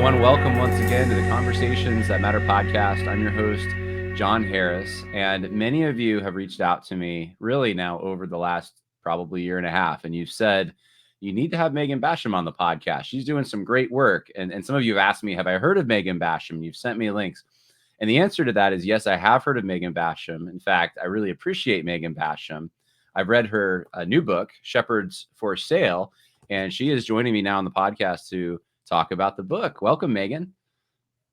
everyone. Welcome once again to the Conversations That Matter podcast. I'm your host, John Harris, and many of you have reached out to me really now over the last probably year and a half, and you've said you need to have Megan Basham on the podcast. She's doing some great work, and some of you have asked me, have I heard of Megan Basham? You've sent me links, and the answer to that is yes, I have heard of Megan Basham. In fact, I really appreciate Megan Basham. I've read her new book, Shepherds for Sale, and she is joining me now on the podcast to talk about the book. Welcome, Megan.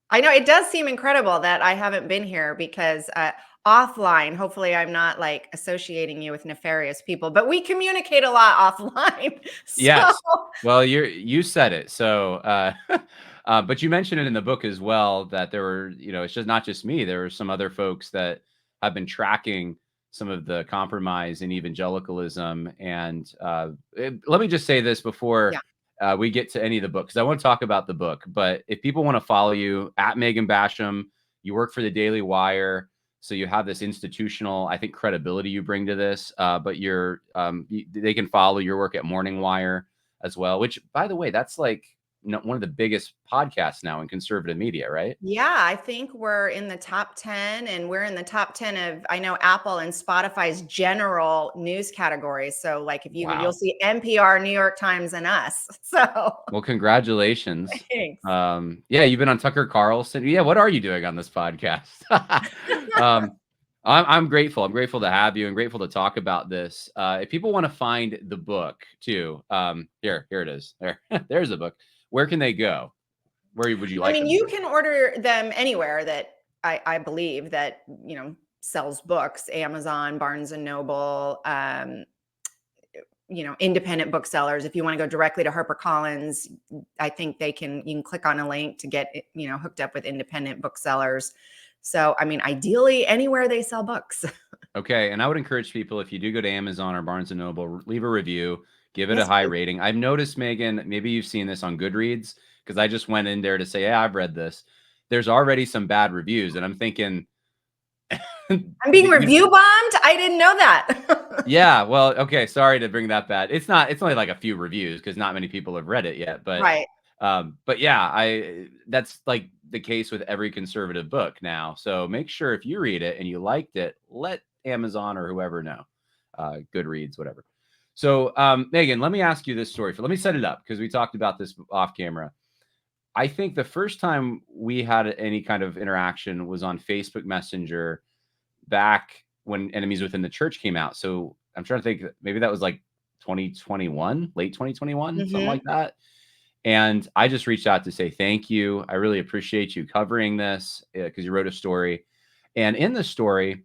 I know it does seem incredible that I haven't been here because offline, hopefully I'm not like associating you with nefarious people, but we communicate a lot offline. So. Yes. Well, you said it. So, but you mentioned it in the book as well, that there were, it's just not just me. There were some other folks that have been tracking some of the compromise in evangelicalism. And let me just say this before we get to any of the book, because I want to talk about the book. But if people want to follow you at Megan Basham, you work for the Daily Wire, so you have this institutional, I think, credibility you bring to this. But they can follow your work at Morning Wire as well, which, by the way, that's like one of the biggest podcasts now in conservative media, right? Yeah, I think we're in the top 10, and we're in the top 10 of, I know, Apple and Spotify's general news categories. So like if you'll see NPR, New York Times, and us. So well, congratulations. Thanks. Yeah, you've been on Tucker Carlson. Yeah, what are you doing on this podcast? I'm grateful. I'm grateful to have you and grateful to talk about this. If people want to find the book too, here it is. There's the book. Where can they go? Where would you like? I mean, you can order them anywhere that I believe that, sells books, Amazon, Barnes and Noble, independent booksellers. If you want to go directly to HarperCollins, I think you can click on a link to get, hooked up with independent booksellers. So, I mean, ideally anywhere they sell books. Okay. And I would encourage people, if you do go to Amazon or Barnes and Noble, leave a review, give it a high rating. I've noticed, Megan, maybe you've seen this on Goodreads, because I just went in there to say, yeah, I've read this. There's already some bad reviews, and I'm thinking, I'm being review bombed. I didn't know that. Yeah. Well, okay. Sorry to bring that bad. It's only like a few reviews because not many people have read it yet, but, right. But yeah, that's like the case with every conservative book now. So make sure if you read it and you liked it, let Amazon or whoever know, Goodreads, whatever. So, Megan, let me ask you this story. Let me set it up, because we talked about this off camera. I think the first time we had any kind of interaction was on Facebook Messenger back when Enemies Within the Church came out. So I'm trying to think, maybe that was like 2021, late 2021, something like that. And I just reached out to say thank you. I really appreciate you covering this, because you wrote a story. And in the story,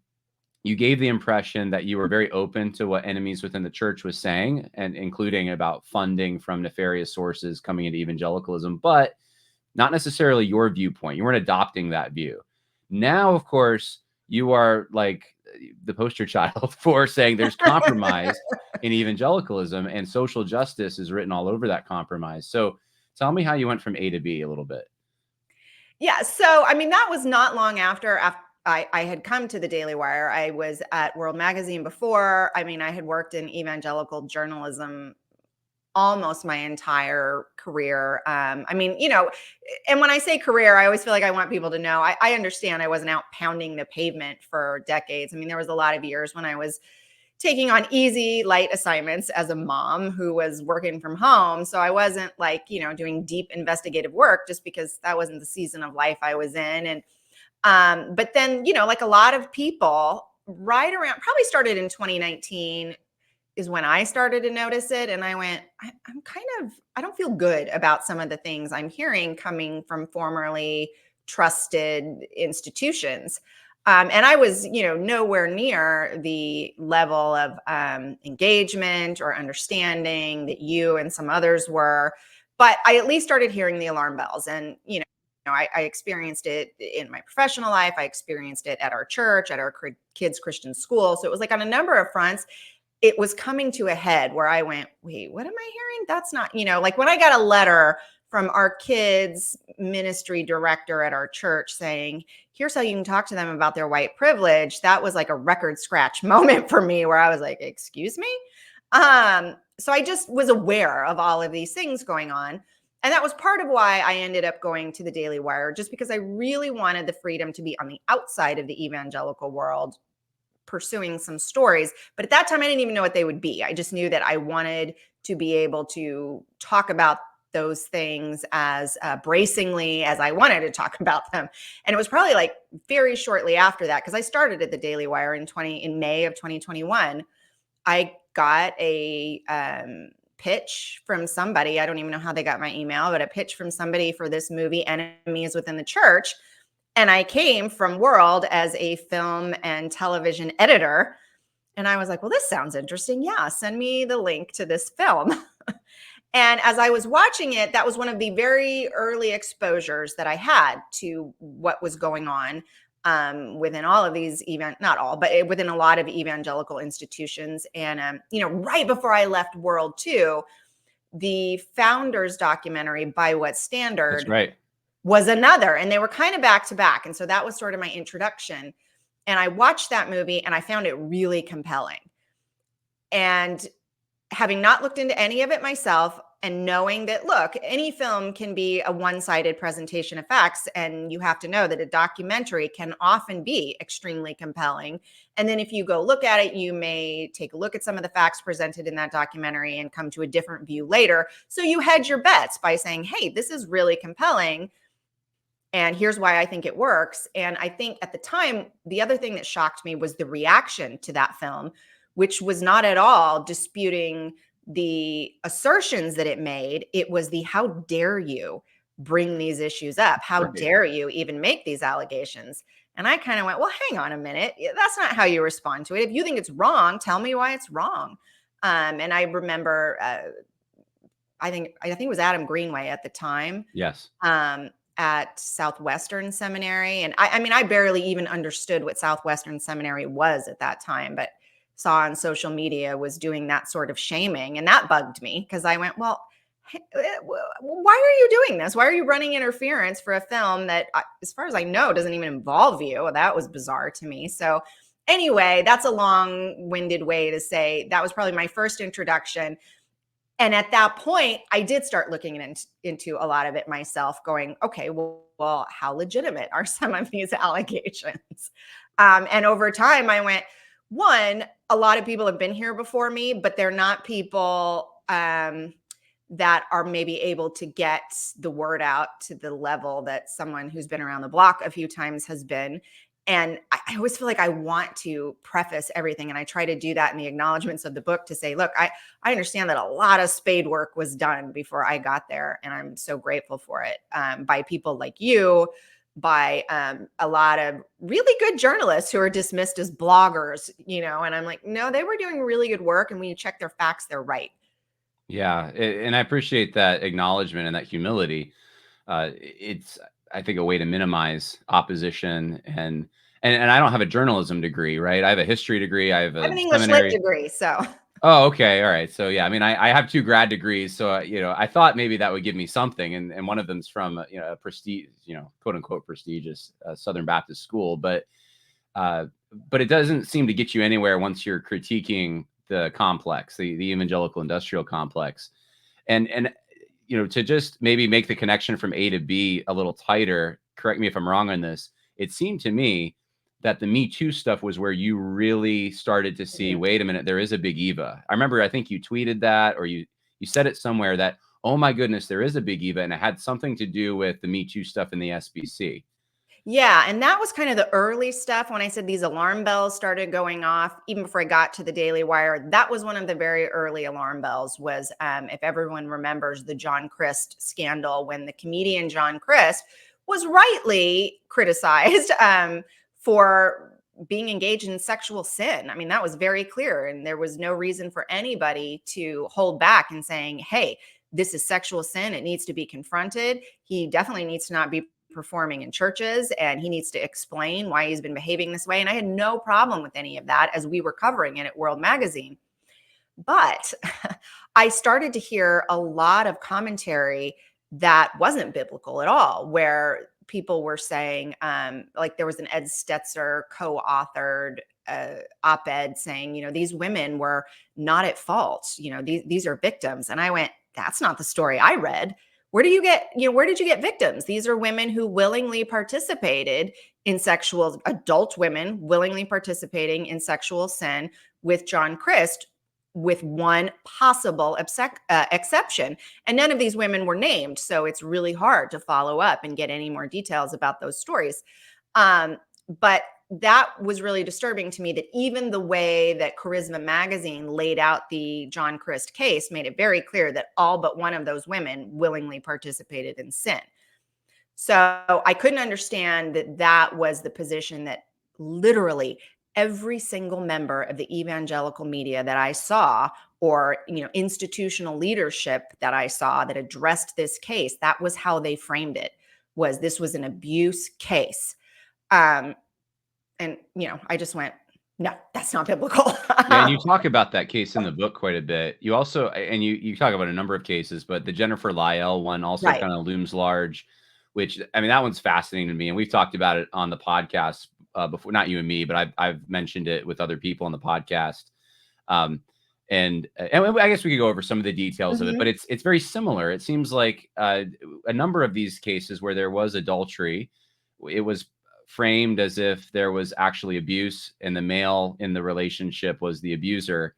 you gave the impression that you were very open to what Enemies Within the Church was saying, and including about funding from nefarious sources coming into evangelicalism, but not necessarily your viewpoint. You weren't adopting that view. Now, of course, you are like the poster child for saying there's compromise in evangelicalism, and social justice is written all over that compromise. So tell me how you went from A to B a little bit. Yeah. So, I mean, that was not long after I had come to the Daily Wire. I was at World Magazine before. I mean, I had worked in evangelical journalism almost my entire career. I mean, and when I say career, I always feel like I want people to know, I understand I wasn't out pounding the pavement for decades. I mean, there was a lot of years when I was taking on easy, light assignments as a mom who was working from home. So I wasn't like, doing deep investigative work, just because that wasn't the season of life I was in. And, but then, like a lot of people, right around, probably started in 2019, is when I started to notice it. And I went, I don't feel good about some of the things I'm hearing coming from formerly trusted institutions. And I was, nowhere near the level of engagement or understanding that you and some others were. But I at least started hearing the alarm bells. And, I experienced it in my professional life. I experienced it at our church, at our kids' Christian school. So it was like on a number of fronts. It was coming to a head where I went, wait, what am I hearing? That's not, like when I got a letter from our kids ministry director at our church saying, here's how you can talk to them about their white privilege. That was like a record scratch moment for me, where I was like, excuse me. So I just was aware of all of these things going on. And that was part of why I ended up going to the Daily Wire, just because I really wanted the freedom to be on the outside of the evangelical world, pursuing some stories. But at that time, I didn't even know what they would be. I just knew that I wanted to be able to talk about those things as bracingly as I wanted to talk about them. And it was probably like very shortly after that, because I started at the Daily Wire in May of 2021. I got a pitch from somebody. I don't even know how they got my email, but a pitch from somebody for this movie, Enemies Within the Church. And I came from World as a film and television editor. And I was like, well, this sounds interesting. Yeah, send me the link to this film. And as I was watching it, that was one of the very early exposures that I had to what was going on within all of these not all, but within a lot of evangelical institutions. And, right before I left World too, the Founders documentary, By What That's Standard, right. was another. And they were kind of back to back. And so that was sort of my introduction. And I watched that movie and I found it really compelling. And having not looked into any of it myself, and knowing that, look, any film can be a one-sided presentation of facts, and you have to know that a documentary can often be extremely compelling. And then if you go look at it, you may take a look at some of the facts presented in that documentary and come to a different view later. So you hedge your bets by saying, hey, this is really compelling, and here's why I think it works. And I think at the time, the other thing that shocked me was the reaction to that film, which was not at all disputing the assertions that it made. It was the how dare you bring these issues up? How Right. dare you even make these allegations? And I kind of went, well, hang on a minute. That's not how you respond to it. If you think it's wrong, tell me why it's wrong. And I remember, I think it was Adam Greenway at the time. Yes. At Southwestern Seminary. And I mean, I barely even understood what Southwestern Seminary was at that time, but saw on social media was doing that sort of shaming. And that bugged me because I went, well, why are you doing this? Why are you running interference for a film that, as far as I know, doesn't even involve you? Well, that was bizarre to me. So anyway, that's a long-winded way to say that was probably my first introduction. And at that point, I did start looking into a lot of it myself, going, okay, well, how legitimate are some of these allegations? And over time, I went, one, a lot of people have been here before me, but they're not people that are maybe able to get the word out to the level that someone who's been around the block a few times has been. And I always feel like I want to preface everything. And I try to do that in the acknowledgments of the book to say, look, I understand that a lot of spade work was done before I got there. And I'm so grateful for it, by people like you, by a lot of really good journalists who are dismissed as bloggers, and I'm like, no, they were doing really good work. And when you check their facts, they're right. Yeah, and I appreciate that acknowledgement and that humility. It's, I think, a way to minimize opposition, and I don't have a journalism degree, right? I have a history degree. I have I have a an English lit seminary. degree, so. Oh, okay, all right. So yeah, I mean, I have 2 grad degrees, so I thought maybe that would give me something, and one of them's from a prestige, quote unquote prestigious Southern Baptist school, uh, but it doesn't seem to get you anywhere once you're critiquing the complex, the evangelical industrial complex. And to just maybe make the connection from A to B a little tighter, correct me if I'm wrong on this, it seemed to me that the Me Too stuff was where you really started to see, Mhm. wait a minute, there is a big Eva. I remember, I think you tweeted that, or you said it somewhere that, oh my goodness, there is a big Eva, and it had something to do with the Me Too stuff in the SBC. Yeah, and that was kind of the early stuff when I said these alarm bells started going off, even before I got to the Daily Wire. That was one of the very early alarm bells was, if everyone remembers, the John Crist scandal, when the comedian John Crist was rightly criticized for being engaged in sexual sin. I mean, that was very clear. And there was no reason for anybody to hold back and saying, hey, this is sexual sin. It needs to be confronted. He definitely needs to not be performing in churches, and he needs to explain why he's been behaving this way. And I had no problem with any of that as we were covering it at World Magazine. But I started to hear a lot of commentary that wasn't biblical at all, where people were saying, like there was an Ed Stetzer co-authored op-ed saying, these women were not at fault. These are victims. And I went, that's not the story I read. where do you get, where did you get victims? These are women who willingly participated in adult women willingly participating in sexual sin with John Crist, with one possible exception. And none of these women were named. So it's really hard to follow up and get any more details about those stories. But that was really disturbing to me, that even the way that Charisma magazine laid out the John Crist case made it very clear that all but one of those women willingly participated in sin. So I couldn't understand that that was the position that literally every single member of the evangelical media that I saw, or institutional leadership that I saw that addressed this case, that was how they framed it, was this was an abuse case. And I just went, no, that's not biblical. Yeah, and you talk about that case in the book quite a bit. You also and you talk about a number of cases, but the Jennifer Lyell one also Right. kind of looms large, which, I mean, that one's fascinating to me, and we've talked about it on the podcast before. Not you and me, but I've mentioned it with other people on the podcast. And I guess we could go over some of the details of it, but it's very similar. It seems like a number of these cases where there was adultery, it was framed as if there was actually abuse and the male in the relationship was the abuser.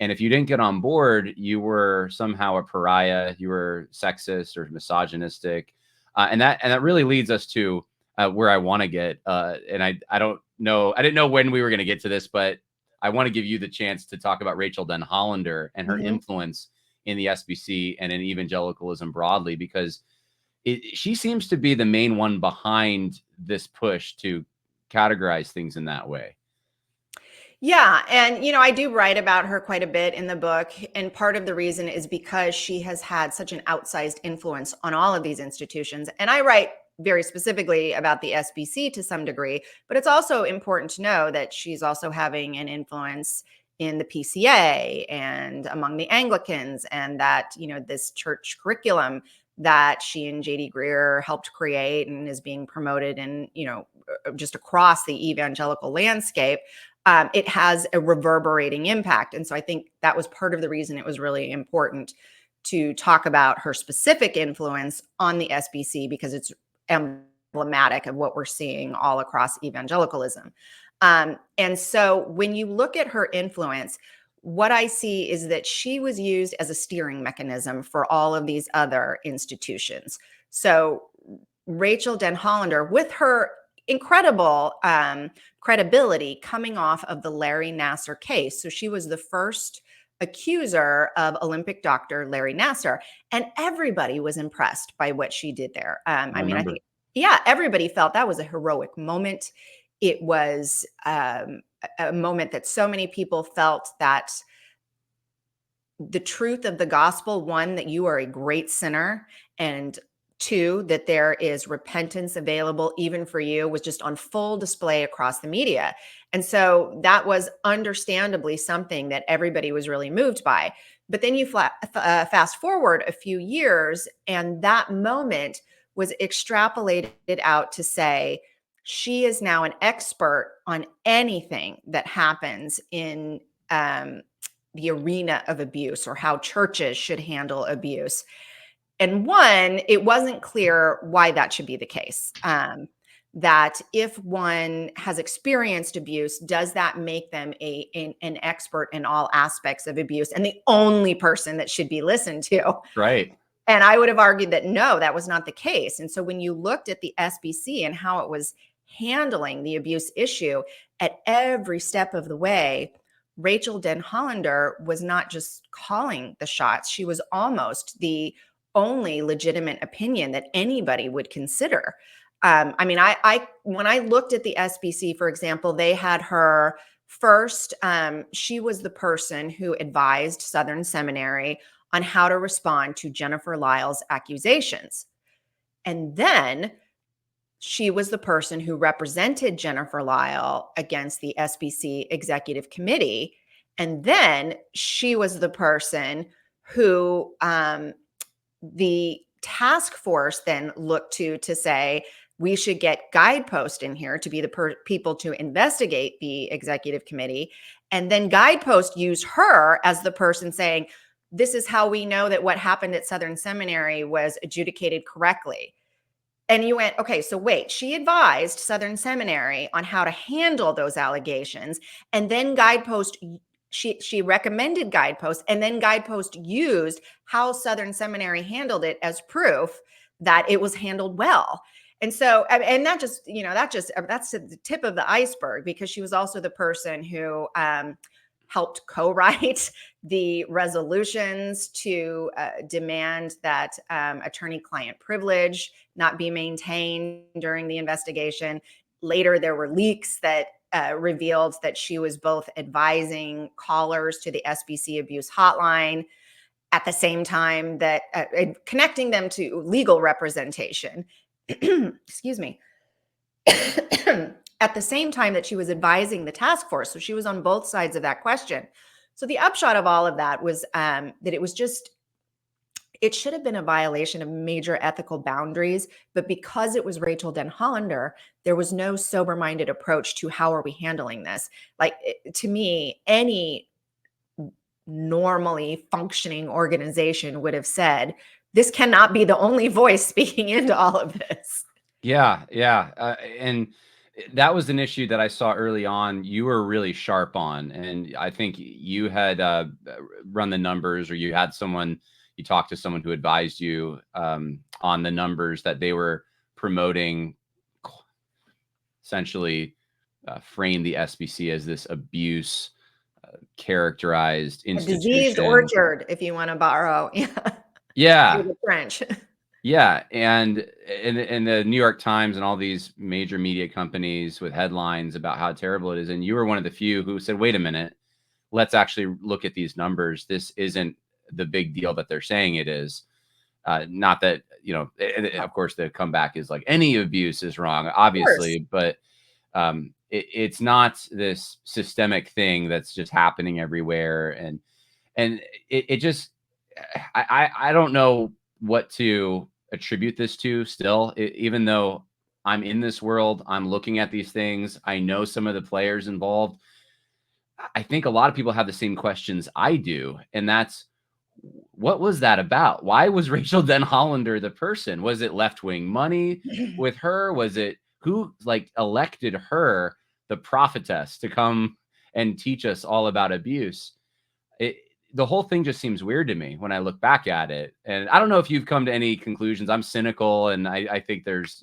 And if you didn't get on board, you were somehow a pariah, you were sexist or misogynistic. And that really leads us to where I want to get. And I don't know, I didn't know when we were going to get to this, but I want to give you the chance to talk about Rachel Den Hollander and her influence in the SBC and in evangelicalism broadly, because she seems to be the main one behind this push to categorize things in that way. Yeah. And, I do write about her quite a bit in the book. And part of the reason is because she has had such an outsized influence on all of these institutions. And I write very specifically about the SBC to some degree, but it's also important to know that she's also having an influence in the PCA and among the Anglicans, and that, this church curriculum that she and JD Greear helped create and is being promoted and, just across the evangelical landscape, it has a reverberating impact. And so I think that was part of the reason it was really important to talk about her specific influence on the SBC, because it's emblematic of what we're seeing all across evangelicalism. And so when you look at her influence, what I see is that she was used as a steering mechanism for all of these other institutions. So Rachel Den Hollander, with her incredible credibility coming off of the Larry Nassar case. So she was the first accuser of Olympic doctor Larry Nassar, and everybody was impressed by what she did there. I mean, I think, everybody felt that was a heroic moment. It was a moment that so many people felt that the truth of the gospel, one, that you are a great sinner, and two, that there is repentance available even for you, was just on full display across the media. And so that was understandably something that everybody was really moved by. But then you fast forward a few years, and that moment was extrapolated out to say, she is now an expert on anything that happens in the arena of abuse, or how churches should handle abuse. And one, it wasn't clear why that should be the case. That if one has experienced abuse, does that make them an expert in all aspects of abuse and the only person that should be listened to? Right. And I would have argued that no, that was not the case. And so when you looked at the SBC and how it was handling the abuse issue at every step of the way, Rachel Den Hollander was not just calling the shots. She was almost the only legitimate opinion that anybody would consider. I mean, I when I looked at the SBC, for example, they had her first. She was the person who advised Southern Seminary on how to respond to Jennifer Lyell's accusations. And then she was the person who represented Jennifer Lyell against the SBC Executive Committee. And then she was the person who the task force then looked to say, we should get Guidepost in here to be the people to investigate the Executive Committee. And then Guidepost used her as the person saying, this is how we know that what happened at Southern Seminary was adjudicated correctly. And you went, okay, so wait, she advised Southern Seminary on how to handle those allegations, and then Guidepost, she recommended Guidepost, and then Guidepost used how Southern Seminary handled it as proof that it was handled well. And so, and that just, that's the tip of the iceberg, because she was also the person who helped co-write the resolutions to demand that attorney-client privilege not be maintained during the investigation. Later, there were leaks that revealed that she was both advising callers to the SBC abuse hotline at the same time that connecting them to legal representation. Excuse me. At the same time that she was advising the task force. So she was on both sides of that question. So the upshot of all of that was that it should have been a violation of major ethical boundaries, but because it was Rachel Denhollander, there was no sober-minded approach to how are we handling this. Like, to me, any normally functioning organization would have said, this cannot be the only voice speaking into all of this. Yeah, yeah, and that was an issue that I saw early on. You were really sharp on, and I think you had run the numbers, or you had someone, you talked to someone who advised you on the numbers that they were promoting, essentially frame the SBC as this abuse characterized A diseased institution. orchard, if you want to borrow. Yeah. The French. Yeah, and in the New York Times and all these major media companies with headlines about how terrible it is, and you were one of the few who said, "Wait a minute, let's actually look at these numbers. This isn't the big deal that they're saying it is." Not that, of course, the comeback is like any abuse is wrong, obviously, but it's not this systemic thing that's just happening everywhere, and it just, I don't know what to attribute this to still, even though I'm in this world, I'm looking at these things, I know some of the players involved. I think a lot of people have the same questions I do, and that's, what was that about? Why was Rachel Denhollander the person? Was it left-wing money with her? Was it who elected her, the prophetess, to come and teach us all about abuse? The whole thing just seems weird to me when I look back at it. And I don't know if you've come to any conclusions. I'm cynical, and I think there's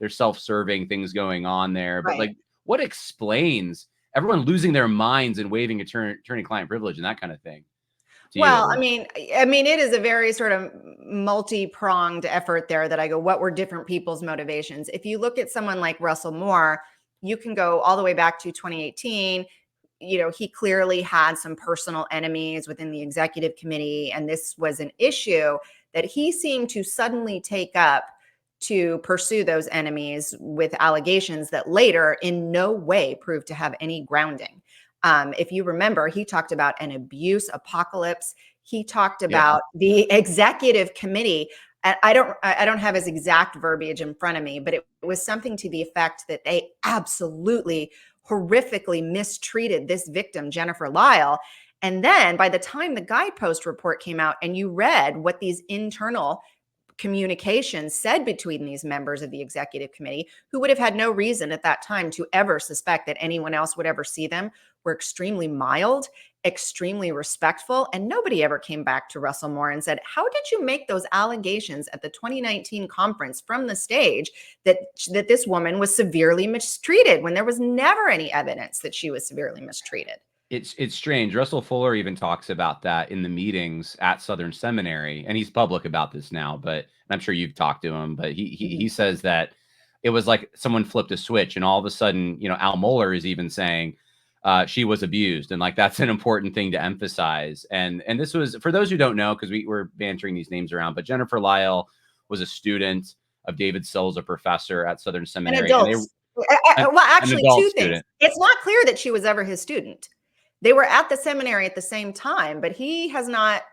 self-serving things going on there. But Right. what explains everyone losing their minds and waiving attorney-client privilege and that kind of thing to you, at Well, I least? mean, it is a very sort of multi-pronged effort there that I go, what were different people's motivations? If you look at someone like Russell Moore, you can go all the way back to 2018. He clearly had some personal enemies within the executive committee, and this was an issue that he seemed to suddenly take up to pursue those enemies with allegations that later in no way proved to have any grounding. If you remember, he talked about an abuse apocalypse. He talked about the executive committee. I don't have his exact verbiage in front of me, but it was something to the effect that they absolutely horrifically mistreated this victim, Jennifer Lyle. And then by the time the Guidepost report came out and you read what these internal communications said between these members of the executive committee, who would have had no reason at that time to ever suspect that anyone else would ever see them, were extremely mild, extremely respectful, and nobody ever came back to Russell Moore and said, how did you make those allegations at the 2019 conference from the stage that this woman was severely mistreated, when there was never any evidence that she was severely mistreated? It's strange. Russell Fuller even talks about that in the meetings at Southern Seminary, and he's public about this now, but I'm sure you've talked to him, but he says that it was like someone flipped a switch, and all of a sudden, Al Mohler is even saying she was abused, and that's an important thing to emphasize. And this was, for those who don't know, because we were bantering these names around, but Jennifer Lyle was a student of David Sills, a professor at Southern An Seminary, and adult. Well, an actually, adult two things. student. It's not clear that she was ever his student. They were at the seminary at the same time, but he has not.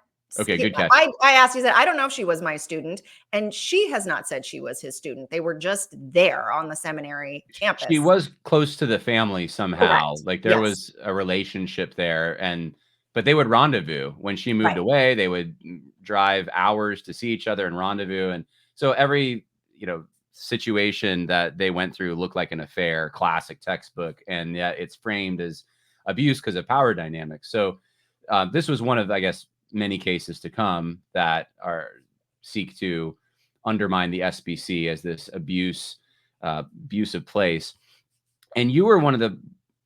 Okay, good catch. I asked, he said, I don't know if she was my student. And she has not said she was his student. They were just there on the seminary campus. She was close to the family somehow. Correct. There Yes. was a relationship there. And but they would rendezvous. When she moved Right. away, they would drive hours to see each other and rendezvous. And so every, situation that they went through looked like an affair, classic textbook. And yet it's framed as abuse because of power dynamics. So this was one of, I guess, many cases to come that are seek to undermine the SBC as this abusive place. And you were one of the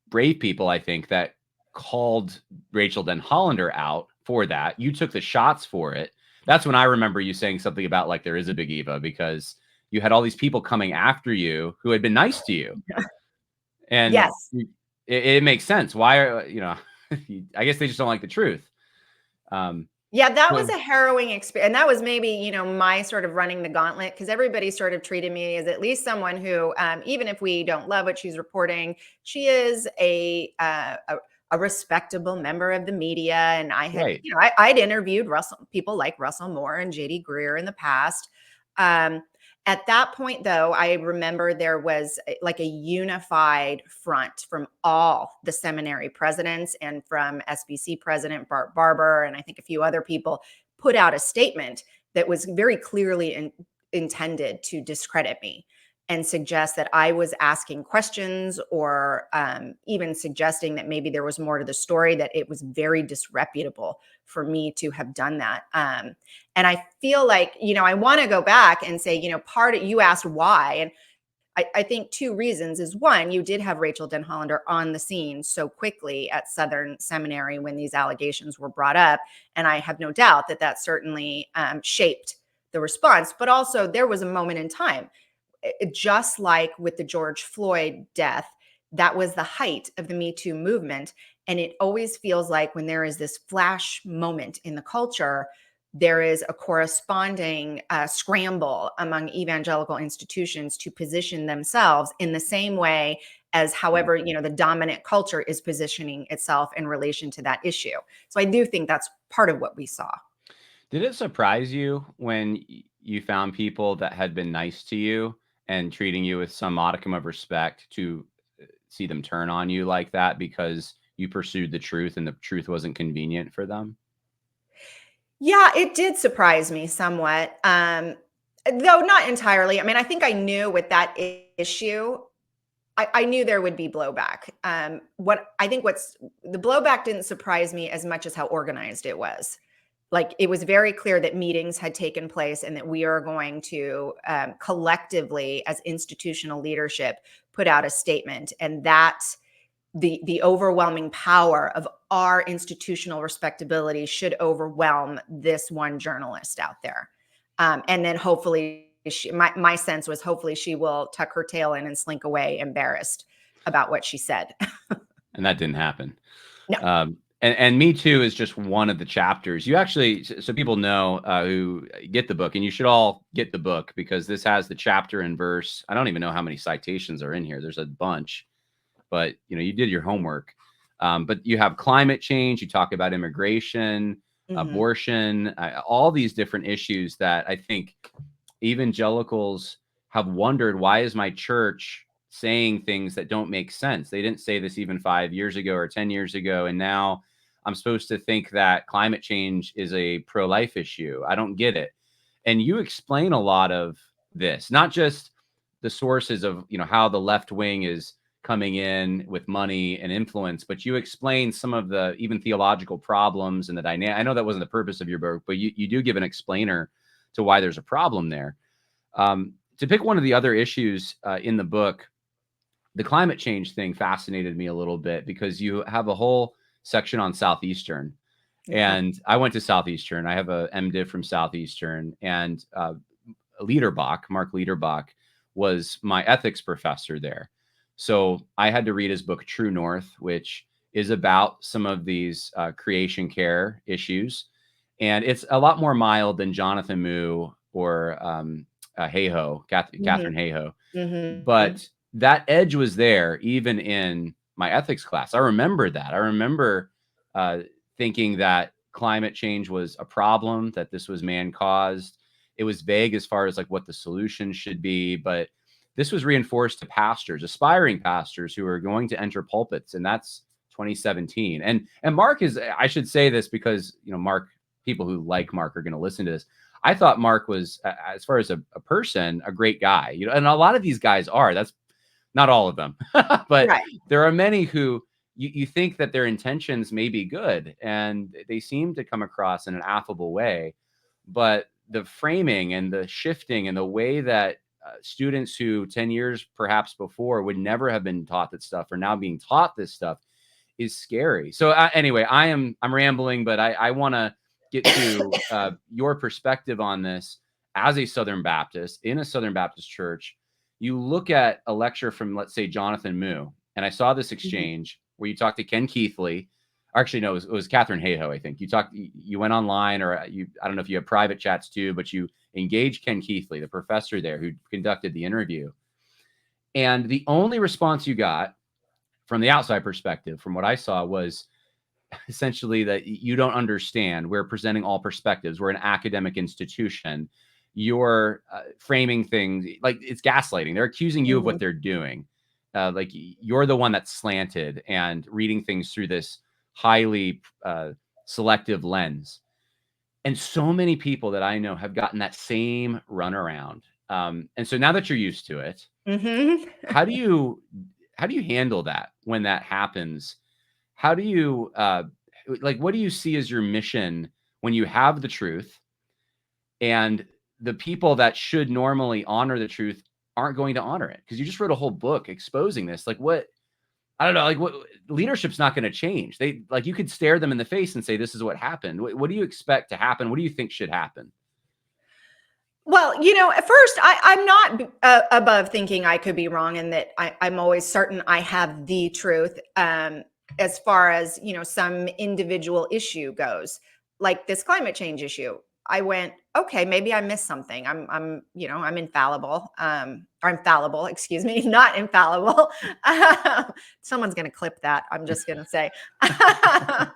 brave people, I think, that called Rachel Den Hollander out for that. You took the shots for it. That's when I remember you saying something about like there is a big Eva, because you had all these people coming after you who had been nice to you, and Yes. it makes sense. Why are I guess they just don't like the truth. Yeah, that was So a harrowing experience. And that was maybe, my sort of running the gauntlet, because everybody sort of treated me as at least someone who, even if we don't love what she's reporting, she is a respectable member of the media. And I had, right. I'd interviewed people like Russell Moore and JD Greer in the past. Um, at that point, though, I remember there was like a unified front from all the seminary presidents and from SBC President Bart Barber, and I think a few other people put out a statement that was very clearly intended to discredit me and suggest that I was asking questions, or even suggesting that maybe there was more to the story, that it was very disreputable for me to have done that. And I feel like, I want to go back and say, you asked why. And I think two reasons is, one, you did have Rachel Den Hollander on the scene so quickly at Southern Seminary when these allegations were brought up. And I have no doubt that that certainly shaped the response. But also, there was a moment in time, just like with the George Floyd death, that was the height of the Me Too movement. And it always feels like when there is this flash moment in the culture, there is a corresponding scramble among evangelical institutions to position themselves in the same way as however, the dominant culture is positioning itself in relation to that issue. So I do think that's part of what we saw. Did it surprise you when you found people that had been nice to you and treating you with some modicum of respect to see them turn on you like that because you pursued the truth and the truth wasn't convenient for them? Yeah, it did surprise me somewhat, though not entirely. I mean, I think I knew with that issue, I knew there would be blowback. What's the blowback didn't surprise me as much as how organized it was. Like, it was very clear that meetings had taken place and that we are going to collectively, as institutional leadership, put out a statement, and that the overwhelming power of our institutional respectability should overwhelm this one journalist out there. And then hopefully, my sense was hopefully she will tuck her tail in and slink away embarrassed about what she said. And that didn't happen. No. And Me Too is just one of the chapters. You actually, so people know who get the book, and you should all get the book because this has the chapter and verse. I don't even know how many citations are in here. There's a bunch, but you did your homework. But you have climate change. You talk about immigration, Mhm. abortion, all these different issues that I think evangelicals have wondered, why is my church saying things that don't make sense? They didn't say this even 5 years ago or 10 years ago. And now I'm supposed to think that climate change is a pro-life issue. I don't get it. And you explain a lot of this, not just the sources of, how the left wing is coming in with money and influence, but you explain some of the even theological problems and the dynamic. I know that wasn't the purpose of your book, but you do give an explainer to why there's a problem there. To pick one of the other issues in the book, the climate change thing fascinated me a little bit because you have a whole section on Southeastern. Yeah. And I went to Southeastern. I have a MDiv from Southeastern, and Mark Liederbach, was my ethics professor there. So I had to read his book, True North, which is about some of these creation care issues. And it's a lot more mild than Jonathan Moo or Mhm. Catherine Hayhoe. Mhm. But that edge was there even in my ethics class. I remember that. I remember uh, thinking that climate change was a problem, that this was man caused. It was vague as far as like what the solution should be, but this was reinforced to pastors, aspiring pastors who are going to enter pulpits, and that's 2017. And Mark is, I should say this because, Mark, people who like Mark are going to listen to this. I thought Mark was, as far as a person, a great guy. And a lot of these guys are. That's not all of them, but Right. there are many who you think that their intentions may be good and they seem to come across in an affable way, but the framing and the shifting and the way that students who 10 years perhaps before would never have been taught that stuff are now being taught this stuff is scary. So anyway, I'm rambling, but I want to get to your perspective on this as a Southern Baptist in a Southern Baptist church. You look at a lecture from, let's say, Jonathan Moo, and I saw this exchange where you talked to Ken Keithley. Actually, no, it was Catherine Hayhoe, I think. You went online, or I don't know if you have private chats too, but you engaged Ken Keithley, the professor there who conducted the interview. And the only response you got from the outside perspective, from what I saw, was essentially that you don't understand. We're presenting all perspectives. We're an academic institution. You're framing things like it's gaslighting. They're accusing you of what they're doing. Like you're the one that's slanted and reading things through this highly selective lens. And so many people that I know have gotten that same runaround. And so now that you're used to it, how do you handle that when that happens? How do you what do you see as your mission when you have the truth and the people that should normally honor the truth aren't going to honor it? Because you just wrote a whole book exposing this. Like what? I don't know. Like what? Leadership's not going to change. They you could stare them in the face and say, "This is what happened." What do you expect to happen? What do you think should happen? Well, at first, I'm not above thinking I could be wrong and that I'm always certain I have the truth as far as, some individual issue goes, like this climate change issue. I went, okay, maybe I missed something. I'm infallible, or infallible, excuse me, not infallible. Someone's going to clip that. I'm just going to say, but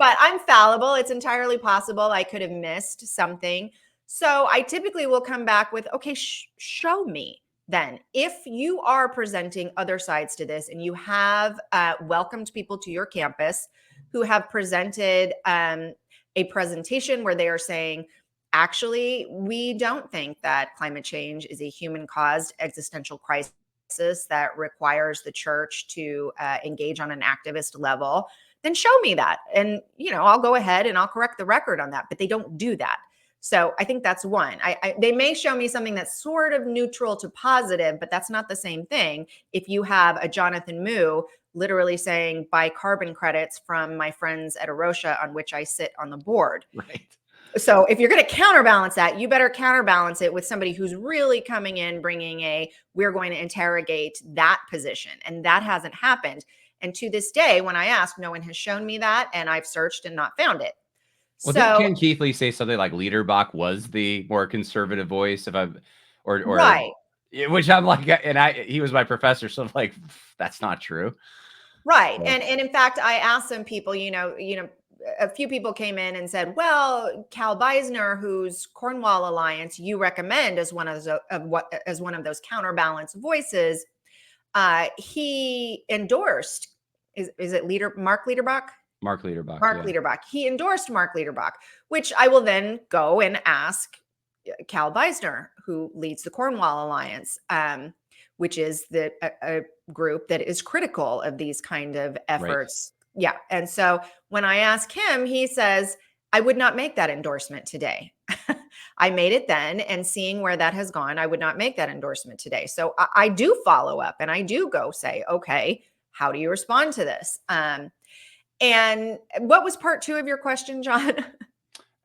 I'm fallible. It's entirely possible I could have missed something. So I typically will come back with, okay, show me then. If you are presenting other sides to this and you have welcomed people to your campus who have presented a presentation where they are saying, actually, we don't think that climate change is a human-caused existential crisis that requires the church to engage on an activist level, then show me that. And, I'll go ahead and I'll correct the record on that, but they don't do that. So I think that's one. They may show me something that's sort of neutral to positive, but that's not the same thing. If you have a Jonathan Moo literally saying, buy carbon credits from my friends at Arosha, on which I sit on the board. Right. So if you're going to counterbalance that, you better counterbalance it with somebody who's really coming in, bringing we're going to interrogate that position. And that hasn't happened. And to this day, when I ask, no one has shown me that, and I've searched and not found it. Well, didn't Ken Keithley say something like Liederbach was the more conservative voice, right, which I'm like, and he was my professor, so I'm like, that's not true. right. And in fact, I asked some people, a few people came in and said, well, Cal Beisner, whose Cornwall Alliance you recommend as one of those counterbalance voices, he endorsed. Is it Mark Liederbach? Mark Liederbach. Mark Liederbach. He endorsed Mark Liederbach, which I will then go and ask Cal Beisner, who leads the Cornwall Alliance, which is a group that is critical of these kind of efforts. Right. Yeah. And so when I ask him, he says, I would not make that endorsement today. I made it then, and seeing where that has gone, I would not make that endorsement today. So I do follow up and I do go say, okay, how do you respond to this? And what was part 2 of your question, John?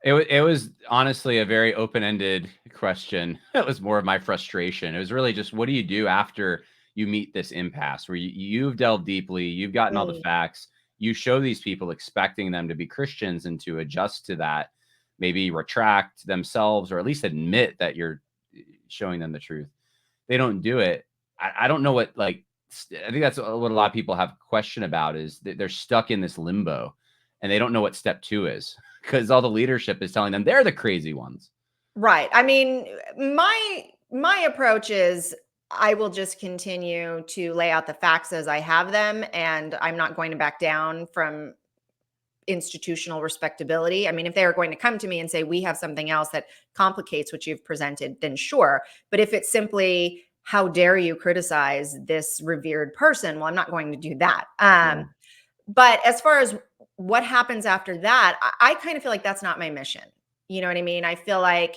It was honestly a very open-ended question. It was more of my frustration. It was really just, what do you do after you meet this impasse where you've delved deeply, you've gotten all the facts, you show these people expecting them to be Christians and to adjust to that, maybe retract themselves or at least admit that you're showing them the truth. They don't do it. I don't know what, I think that's what a lot of people have a question about, is that they're stuck in this limbo and they don't know what step 2 is, because all the leadership is telling them they're the crazy ones. Right. I mean, my approach is, I will just continue to lay out the facts as I have them, and I'm not going to back down from institutional respectability. I mean, if they are going to come to me and say, we have something else that complicates what you've presented, then sure. But if it's simply, how dare you criticize this revered person? Well, I'm not going to do that. Yeah. But as far as what happens after that, I kind of feel like that's not my mission. You know what I mean? I feel like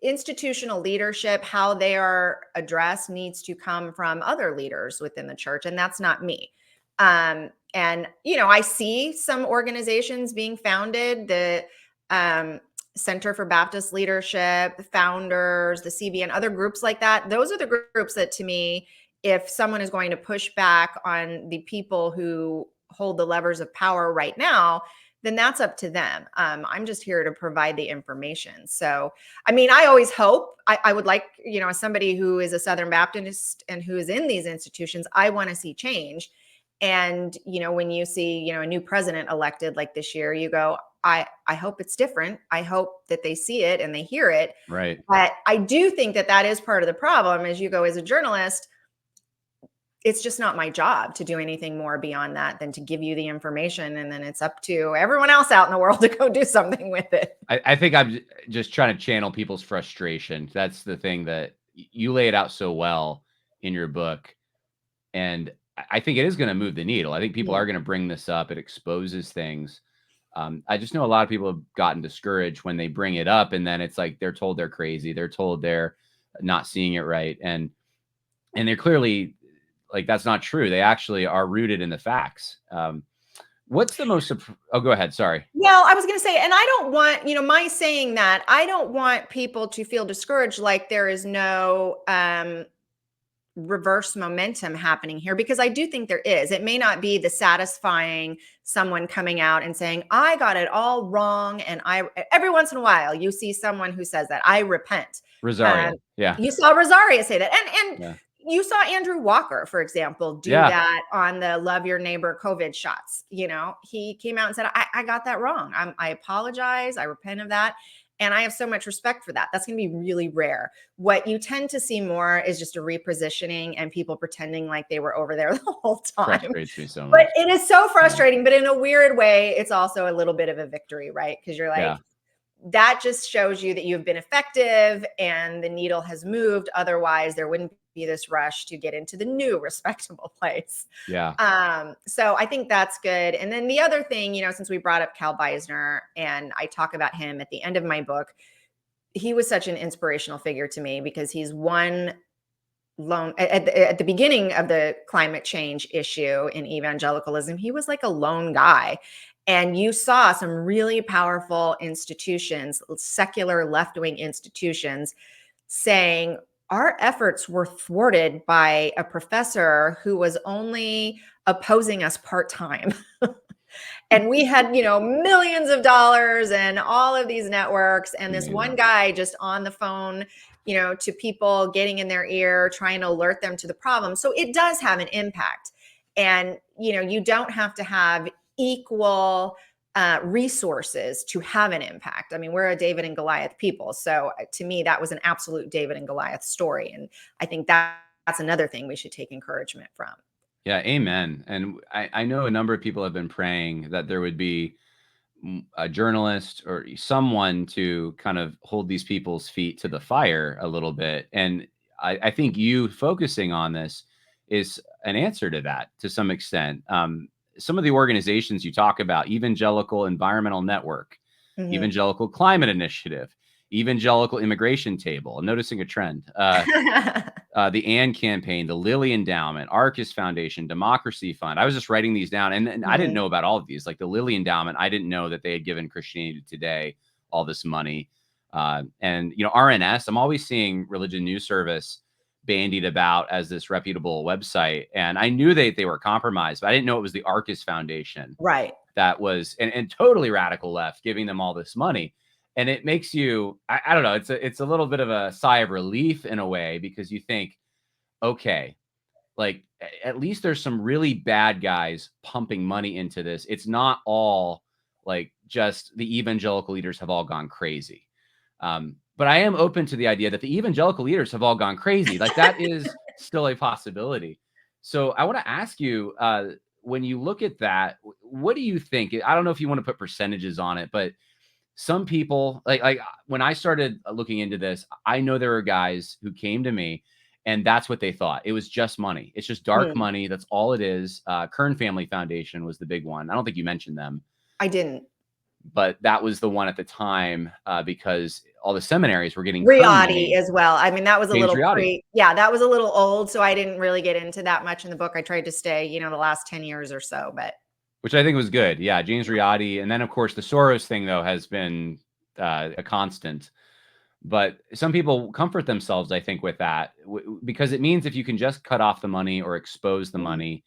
institutional leadership, how they are addressed, needs to come from other leaders within the church, and that's not me. And I see some organizations being founded, the Center for Baptist Leadership, the Founders, the CBN, other groups like that. Those are the groups that, to me, if someone is going to push back on the people who hold the levers of power right now, then that's up to them. I'm just here to provide the information. So, I mean, I always hope, I would like, as somebody who is a Southern Baptist and who is in these institutions, I want to see change. And, when you see, a new president elected like this year, you go, I hope it's different. I hope that they see it and they hear it. Right. But I do think that that is part of the problem. As you go, as a journalist, it's just not my job to do anything more beyond that than to give you the information. And then it's up to everyone else out in the world to go do something with it. I think I'm just trying to channel people's frustration. That's the thing that you lay it out so well in your book. And I think it is going to move the needle. I think people are going to bring this up. It exposes things. I just know a lot of people have gotten discouraged when they bring it up, and then it's like they're told they're crazy. They're told they're not seeing it right, and they're clearly, like, that's not true. They actually are rooted in the facts. What's the most? Oh, go ahead. Sorry. Well, I was going to say, and I don't want, my saying that, I don't want people to feel discouraged, like there is no reverse momentum happening here, because I do think there is. It may not be the satisfying someone coming out and saying, I got it all wrong. And every once in a while, you see someone who says that, I repent. Rosario. Yeah. You saw Rosario say that. And Yeah. you saw Andrew Walker, for example, do that on the Love Your Neighbor COVID shots. He came out and said, I got that wrong. I apologize. I repent of that. And I have so much respect for that. That's going to be really rare. What you tend to see more is just a repositioning and people pretending like they were over there the whole time. Frustrates me so much. But it is so frustrating. But in a weird way, it's also a little bit of a victory, right? Because you're like, that just shows you that you've been effective and the needle has moved. Otherwise, there wouldn't be this rush to get into the new respectable place. Yeah. So I think that's good. And then the other thing, since we brought up Cal Beisner, and I talk about him at the end of my book, he was such an inspirational figure to me, because he's one lone at the beginning of the climate change issue in evangelicalism. He was like a lone guy. And you saw some really powerful institutions, secular left-wing institutions, saying our efforts were thwarted by a professor who was only opposing us part-time. And we had, millions of dollars and all of these networks, and this one guy just on the phone, to people, getting in their ear, trying to alert them to the problem. So it does have an impact. And, you don't have to have equal resources to have an impact. I mean, we're a David and Goliath people. So to me, that was an absolute David and Goliath story. And I think that's another thing we should take encouragement from. Yeah. Amen. And I know a number of people have been praying that there would be a journalist or someone to kind of hold these people's feet to the fire a little bit. And I think you focusing on this is an answer to that to some extent. Some of the organizations you talk about, Evangelical Environmental Network, Evangelical Climate Initiative, Evangelical Immigration Table. I'm noticing a trend. The AND Campaign, the Lilly Endowment, Arcus Foundation, Democracy Fund. I was just writing these down, and I didn't know about all of these. Like the Lilly Endowment, I didn't know that they had given Christianity Today all this money. And, RNS, I'm always seeing Religion News Service bandied about as this reputable website. And I knew they were compromised, but I didn't know it was the Arcus Foundation. Right. That was, and totally radical left, giving them all this money. And it makes you, I don't know, it's a little bit of a sigh of relief in a way, because you think, okay, like at least there's some really bad guys pumping money into this. It's not all like just the evangelical leaders have all gone crazy. But I am open to the idea that the evangelical leaders have all gone crazy. Like that is still a possibility. So I want to ask you, when you look at that, what do you think? I don't know if you want to put percentages on it, but some people like when I started looking into this, I know there are guys who came to me and that's what they thought. It was just money. It's just dark Hmm. money. That's all it is. Kern Family Foundation was the big one. I don't think you mentioned them, I didn't. but that was the one at the time because all the seminaries were getting Kern Riotti money. as well. I mean, that was a James little Riotti, yeah, that was a little old. So I didn't really get into that much in the book. I tried to stay, the last 10 years or so, but which I think was good. Yeah, James Riotti, and then of course the Soros thing though has been a constant. But some people comfort themselves, I think, with that because it means if you can just cut off the money or expose the Mhm. money,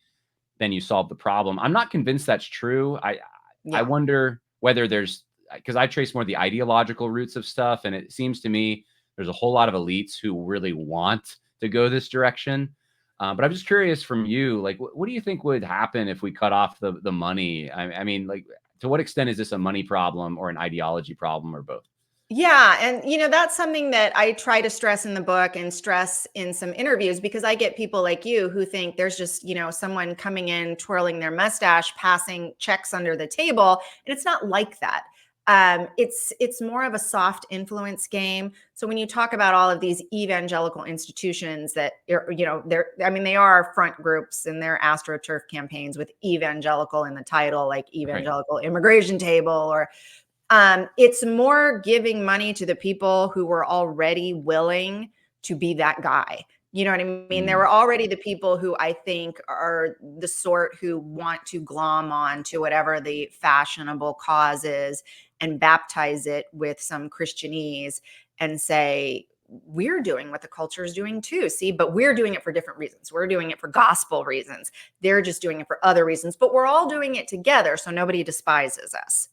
then you solve the problem. I'm not convinced that's true. I Yeah. wonder whether there's because I trace more the ideological roots of stuff, and it seems to me there's a whole lot of elites who really want to go this direction. But I'm just curious from you, like, what do you think would happen if we cut off the money? I mean, like, to what extent is this a money problem or an ideology problem or both? Yeah. And, that's something that I try to stress in the book and stress in some interviews because I get people like you who think there's just, someone coming in, twirling their mustache, passing checks under the table. And it's not like that. It's more of a soft influence game. So when you talk about all of these evangelical institutions that they are front groups and they're astroturf campaigns with evangelical in the title, like Right. evangelical immigration table or it's more giving money to the people who were already willing to be that guy. You know what I mean? There Mm, were already the people who I think are the sort who want to glom on to whatever the fashionable cause is and baptize it with some Christianese and say, we're doing what the culture is doing too. See, but we're doing it for different reasons. We're doing it for gospel reasons. They're just doing it for other reasons, but we're all doing it together. So nobody despises us.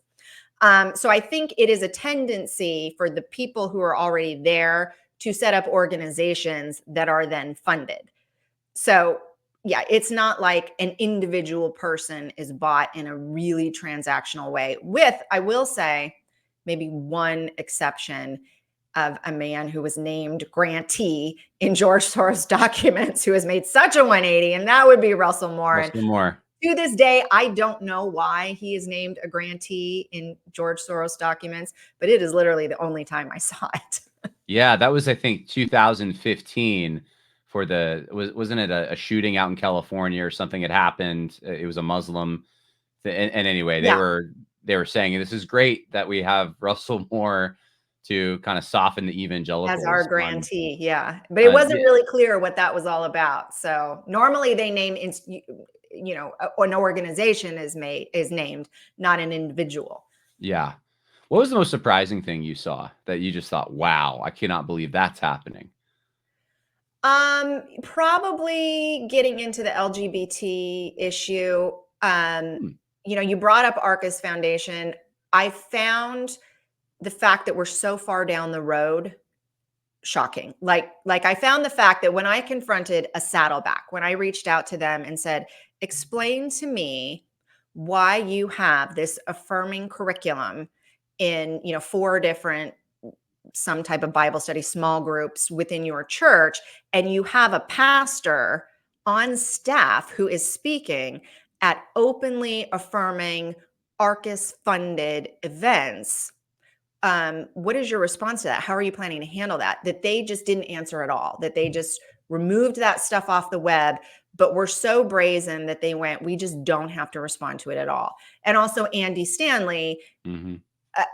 So I think it is a tendency for the people who are already there to set up organizations that are then funded. So yeah, it's not like an individual person is bought in a really transactional way, with, I will say, maybe one exception of a man who was named grantee in George Soros documents who has made such a 180, and that would be Russell Moore. And Russell Moore. to this day, I don't know why he is named a grantee in George Soros documents, but it is literally the only time I saw it. Yeah, that was I think 2015 for wasn't it a shooting out in California or something had happened? It was a Muslim, and anyway, Yeah, they were saying this is great that we have Russell Moore to kind of soften the as our evangelicals on. grantee. Yeah, but it wasn't Yeah, really clear what that was all about. So normally they name, an organization is named, not an individual. yeah. What was the most surprising thing you saw that you just thought, "Wow, I cannot believe that's happening"? Probably getting into the LGBT issue. Hmm, You brought up Arcus Foundation. I found the fact that we're so far down the road shocking. Like I found the fact that when I confronted a Saddleback, when I reached out to them and said, "Explain to me why you have this affirming curriculum in, four different some type of Bible study small groups within your church, and you have a pastor on staff who is speaking at openly affirming Arcus funded events. What is your response to that? How are you planning to handle that? That they just didn't answer at all, that they just removed that stuff off the web, but were so brazen that they went, we just don't have to respond to it at all. And also Andy Stanley, mhm. uh,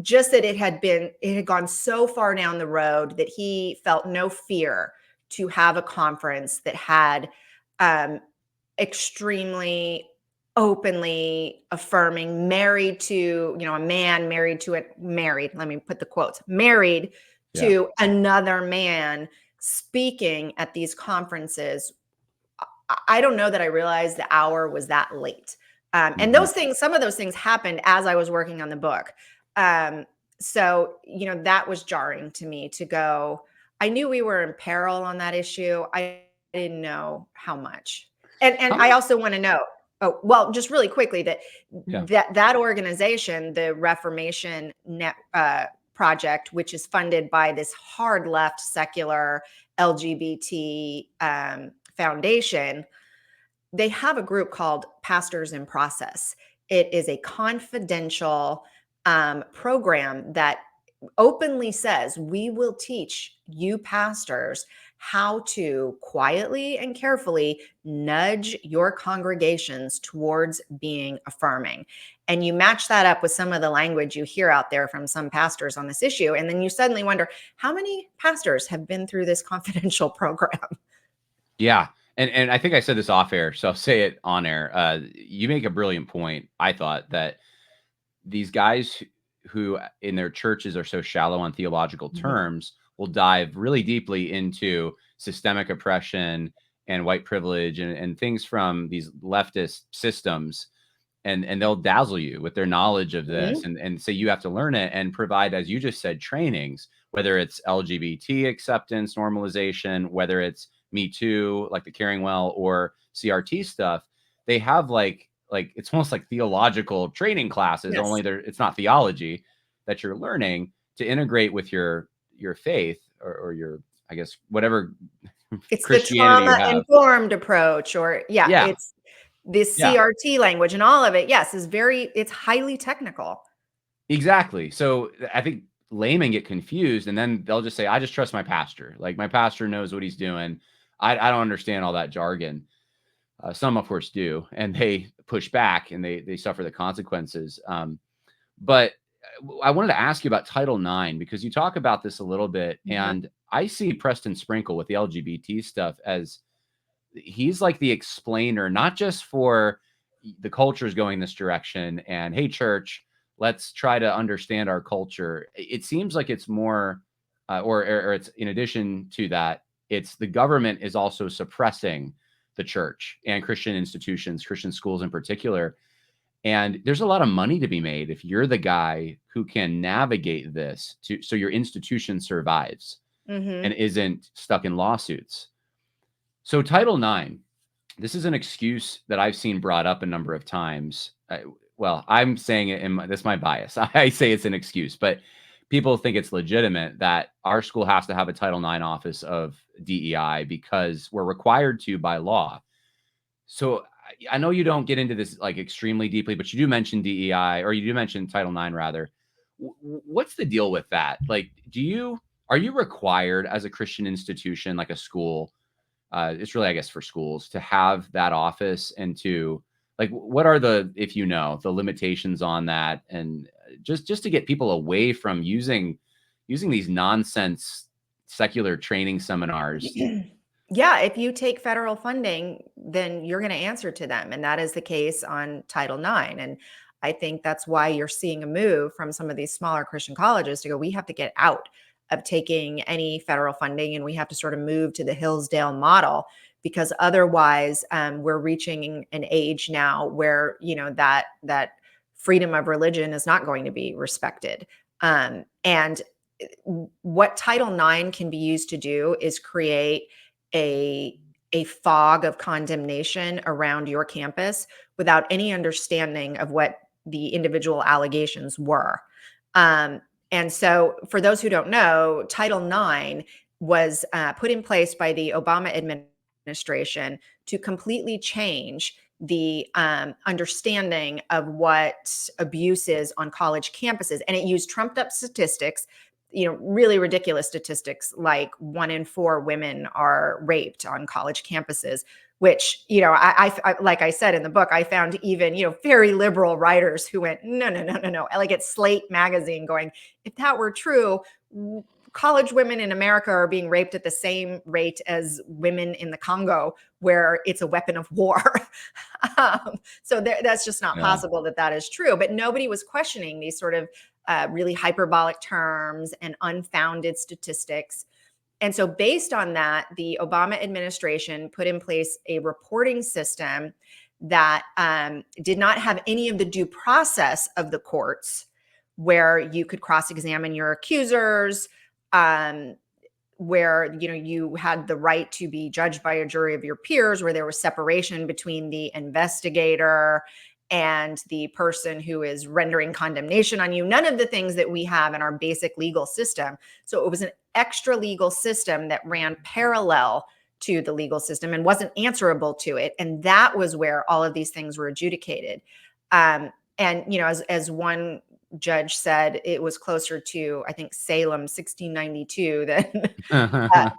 just that it had gone so far down the road that he felt no fear to have a conference that had um, extremely openly affirming, married to, a man married to let me put the quotes, married Yeah. to another man speaking at these conferences. I don't know that I realized the hour was that late. And Mhm. some of those things happened as I was working on the book. Um, so, that was jarring to me to go. I knew we were in peril on that issue. I didn't know how much. And How I mu also want to know, oh, well, just really quickly, that Yeah. that organization, the Reformation Net project, which is funded by this hard left secular LGBT foundation, they have a group called Pastors in Process. It is a confidential program that openly says, we will teach you pastors how to quietly and carefully nudge your congregations towards being affirming. And you match that up with some of the language you hear out there from some pastors on this issue. And then you suddenly wonder, how many pastors have been through this confidential program? Yeah. And I think I said this off air, so I'll say it on air. You make a brilliant point. I thought that these guys who in their churches are so shallow on theological Mhm. terms will dive really deeply into systemic oppression and white privilege and things from these leftist systems, and they'll dazzle you with their knowledge of this Mhm. and say you have to learn it and provide, as you just said, trainings, whether it's LGBT acceptance normalization, whether it's Me Too, like the Caring Well, or CRT stuff. They have like it's almost like theological training classes, Yes. only it's not theology that you're learning to integrate with your faith, or your, I guess, whatever It's the Christianity you trauma have. informed approach, or yeah, Yeah, it's this yeah. CRT language, and all of it, yes, is it's highly technical. Exactly. So I think laymen get confused, and then they'll just say, I just trust my pastor. Like, my pastor knows what he's doing. I don't understand all that jargon. Some, of course, do, and they push back and they suffer the consequences. But I wanted to ask you about Title IX, because you talk about this a little bit, Mhm. and I see Preston Sprinkle with the LGBT stuff as he's like the explainer, not just for the culture's going this direction and, hey, church, let's try to understand our culture. It seems like it's more, or it's in addition to that, it's the government is also suppressing the church and Christian institutions, Christian schools in particular. And there's a lot of money to be made if you're the guy who can navigate this so your institution survives and Mhm. isn't stuck in lawsuits. So Title IX, this is an excuse that I've seen brought up a number of times. Well, I'm saying it, that's my bias. I say it's an excuse, but people think it's legitimate that our school has to have a Title IX office of DEI because we're required to by law. So I know you don't get into this like extremely deeply, but you do mention DEI, or you do mention Title IX rather. What's the deal with that? Like, are you required as a Christian institution, like a school, it's really, I guess, for schools to have that office, and to like, what are the, if you know, the limitations on that, and just to get people away from using these nonsense secular training seminars. Yeah, if you take federal funding, then you're going to answer to them. And that is the case on Title IX. And I think that's why you're seeing a move from some of these smaller Christian colleges to go, we have to get out of taking any federal funding, and we have to sort of move to the Hillsdale model, because otherwise we're reaching an age now where, that freedom of religion is not going to be respected. And what Title IX can be used to do is create a a fog of condemnation around your campus without any understanding of what the individual allegations were. Um, and so, for those who don't know, Title IX was put in place by the Obama administration to completely change the understanding of what abuse is on college campuses. And it used trumped up statistics, really ridiculous statistics, like 1 in 4 women are raped on college campuses, which, like I said in the book, I found even, very liberal writers who went, no, no, no, no, no. Like at Slate magazine going, if that were true, college women in America are being raped at the same rate as women in the Congo, where it's a weapon of war. So that's just not Yeah. possible that is true. But nobody was questioning these sort of really hyperbolic terms and unfounded statistics. And so, based on that, the Obama administration put in place a reporting system that did not have any of the due process of the courts, where you could cross-examine your accusers, um, where you had the right to be judged by a jury of your peers, where there was separation between the investigator and the person who is rendering condemnation on you, none of the things that we have in our basic legal system. So it was an extra legal system that ran parallel to the legal system and wasn't answerable to it. And that was where all of these things were adjudicated. And, you know, as one judge said, it was closer to, I think, Salem 1692 than uh,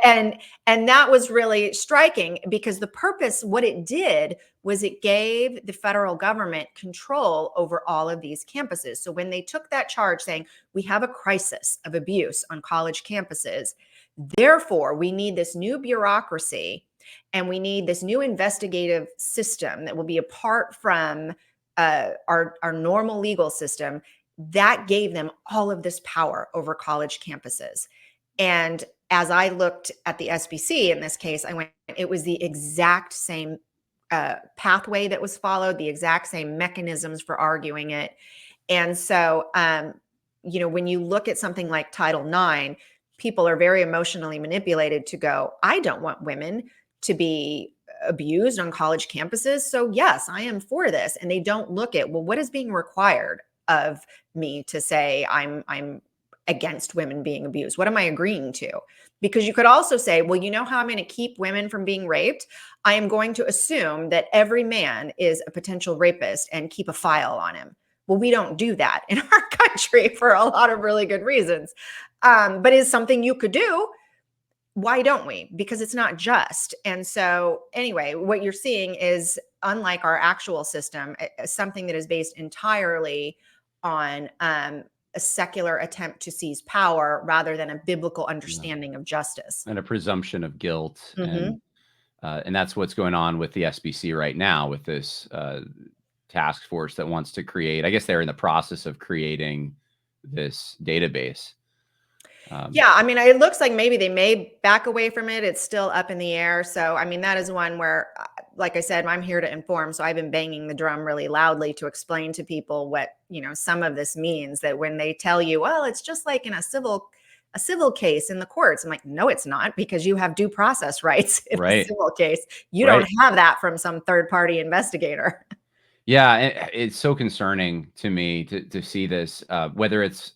and that was really striking, because the purpose, what it did was it gave the federal government control over all of these campuses. So when they took that charge saying, we have a crisis of abuse on college campuses, therefore we need this new bureaucracy and we need this new investigative system that will be apart from our normal legal system, that gave them all of this power over college campuses. And as I looked at the SBC in this case, I went, it was the exact same pathway that was followed, the exact same mechanisms for arguing it. And so, you know, when you look at something like Title IX, people are very emotionally manipulated to go, I don't want women to be abused on college campuses. So yes, I am for this. And they don't look at, well, what is being required of me to say I'm against women being abused? What am I agreeing to? Because you could also say, well, you know how I'm going to keep women from being raped? I am going to assume that every man is a potential rapist and keep a file on him. Well, we don't do that in our country for a lot of really good reasons. But it's something you could do. Why don't we? Because it's not just. And so anyway, what you're seeing is, unlike our actual system, something that is based entirely on a secular attempt to seize power rather than a biblical understanding of justice. And a presumption of guilt. Mm-hmm. And that's what's going on with the SBC right now, with this task force that wants to create, I guess they're in the process of creating this database. Yeah, I mean, it looks like maybe they may back away from it. It's still up in the air. So, I mean, that is one where, like I said, I'm here to inform. So I've been banging the drum really loudly to explain to people what, you know, some of this means, that when they tell you, well, it's just like in a civil case in the courts. I'm like, no, it's not, because you have due process rights in a civil case. You don't have that from some third party investigator. Yeah, it's so concerning to me to see this, whether it's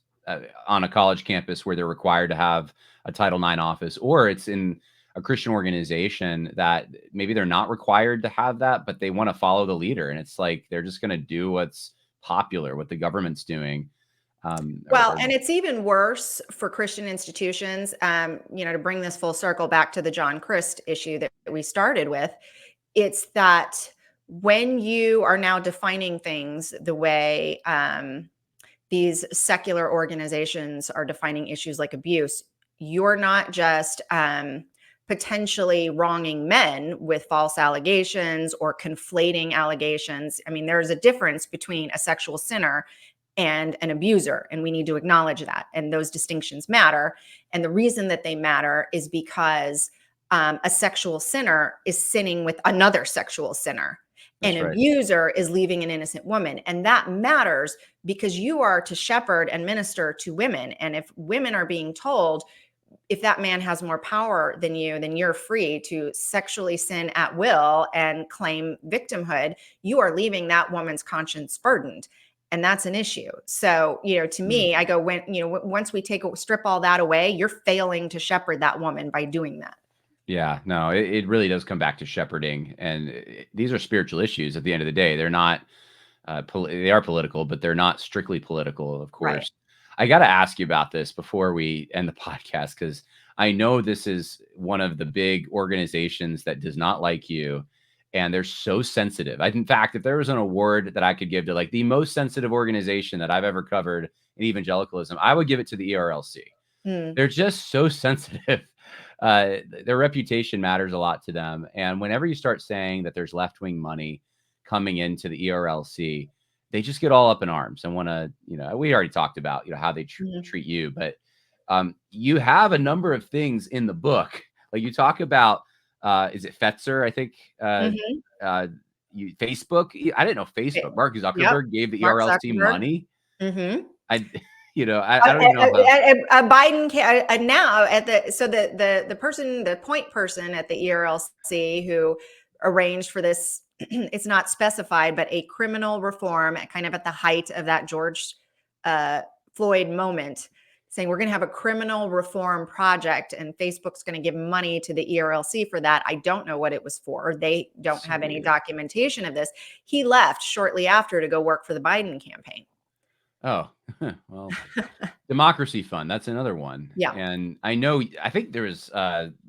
on a college campus where they're required to have a Title IX office, or it's in a Christian organization that maybe they're not required to have that, but they want to follow the leader. And it's like, they're just going to do what's popular, what the government's doing. Well, and it's even worse for Christian institutions. You know, to bring this full circle back to the John Crist issue that we started with, it's that when you are now defining things the way these secular organizations are defining issues like abuse, you're not just potentially wronging men with false allegations or conflating allegations. I mean, there's a difference between a sexual sinner and an abuser, and we need to acknowledge that. And those distinctions matter. And the reason that they matter is because a sexual sinner is sinning with another sexual sinner. An abuser is leaving an innocent woman. And that matters because you are to shepherd and minister to women. And if women are being told, if that man has more power than you, then you're free to sexually sin at will and claim victimhood, you are leaving that woman's conscience burdened. And that's an issue. So, you know, to me, I go, when, you know, once we strip all that away, you're failing to shepherd that woman by doing that. Yeah, no, it really does come back to shepherding. And these are spiritual issues at the end of the day. They're not, they are political, but they're not strictly political, of course. Right. I got to ask you about this before we end the podcast, because I know this is one of the big organizations that does not like you, and they're so sensitive. In fact, if there was an award that I could give to like the most sensitive organization that I've ever covered in evangelicalism, I would give it to the ERLC. They're just so sensitive. Their reputation matters a lot to them. And whenever you start saying that there's left-wing money coming into the ERLC, they just get all up in arms and want to, you know, we already talked about, you know, how they treat you, but you have a number of things in the book. Like you talk about, is it Fetzer? I think, Facebook. I didn't know Facebook. Mark Zuckerberg gave the ERLC money. You know, I don't even know how. Biden now at the person, the point person at the ERLC who arranged for this it's not specified, but a criminal reform kind of at the height of that George Floyd moment, saying we're going to have a criminal reform project and Facebook's going to give money to the ERLC for that. I don't know what it was for. They don't So have any weird. documentation of this. He left shortly after to go work for the Biden campaign. Oh, well, Democracy Fund, that's another one. Yeah. And I think there was,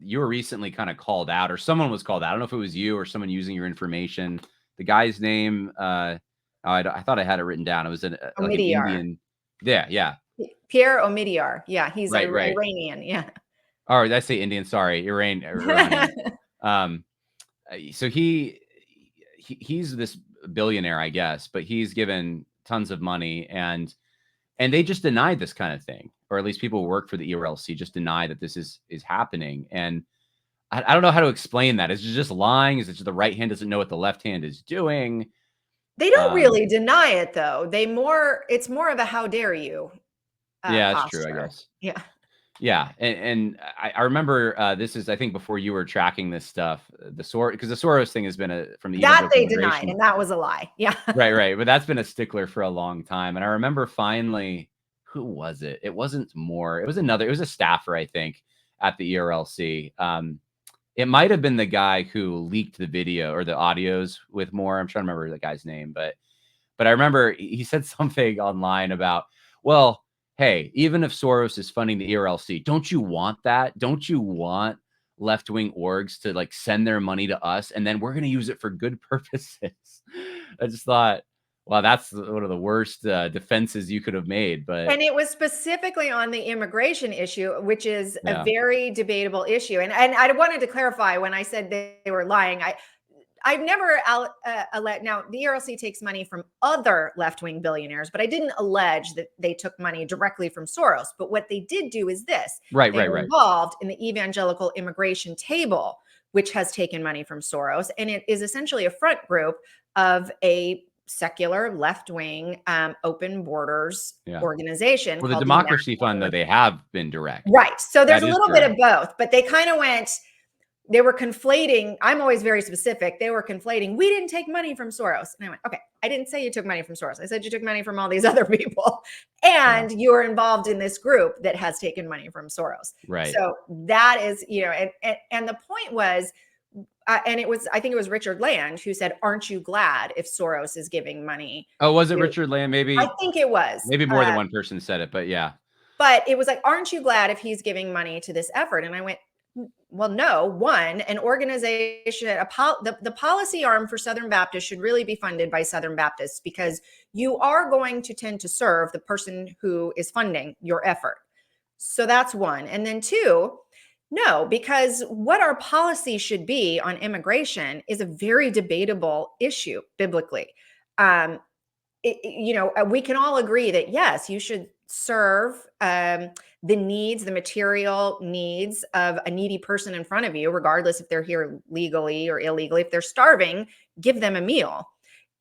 you were recently kind of called out, or someone was called out. I don't know if it was you or someone using your information. The guy's name, I thought I had it written down. It was like an Omidyar. Indian. Yeah, yeah. Pierre Omidyar. Yeah, he's Right, right. Iranian. Yeah. Or did I say Indian? Sorry, Iranian. Um, so he's this billionaire, I guess, but he's given tons of money, and they just denied this kind of thing, or at least people who work for the ERLC just deny that this is happening. And I don't know how to explain that. Is it just lying? Is it just the right hand doesn't know what the left hand is doing? They don't Um, really deny it though. It's more of a how dare you yeah, that's true, I posture. guess. Yeah. Yeah, and I remember this is I think before you were tracking this stuff, because the Soros thing has been from the That evangelical they denied, immigration. and that was a lie. Yeah. Right, right. But that's been a stickler for a long time. And I remember finally, who was it? It wasn't Moore. It was a staffer, I think, at the ERLC. It might have been the guy who leaked the video or the audios with Moore. I'm trying to remember the guy's name, but I remember he said something online about, well, hey, even if Soros is funding the ERLC, don't you want that? Don't you want left-wing orgs to like send their money to us and then we're going to use it for good purposes? I just thought, wow, that's one of the worst defenses you could have made. But And it was specifically on the immigration issue, which is a yeah, very debatable issue. And I wanted to clarify when I said they were lying. I've never now the ERLC takes money from other left-wing billionaires, but I didn't allege that they took money directly from Soros. But what they did do is this: right, they right, were right. involved in the evangelical immigration table, which has taken money from Soros, and it is essentially a front group of a secular left-wing open borders Yeah. organization Well, the called the Democracy National Fund, though, Immigration. they have been direct. Right. So there's That a is little bit of direct. both, but they kind of went, they were conflating. I'm always very specific. They were conflating. We didn't take money from Soros. And I went, okay, I didn't say you took money from Soros. I said you took money from all these other people. Yeah. And you were involved in this group that has taken money from Soros. Right. So that is, and the point was, and it was, I think it was Richard Land who said, aren't you glad if Soros is giving money Oh, was it to, Richard Land? I think it was. Maybe more than one person said it, but yeah. But it was like, aren't you glad if he's giving money to this effort? And I went, well, no. One, an organization, the policy arm for Southern Baptists should really be funded by Southern Baptists, because you are going to tend to serve the person who is funding your effort. So that's one. And then two, no, because what our policy should be on immigration is a very debatable issue biblically. We can all agree that yes, you should serve the needs, the material needs of a needy person in front of you, regardless if they're here legally or illegally. If they're starving, give them a meal.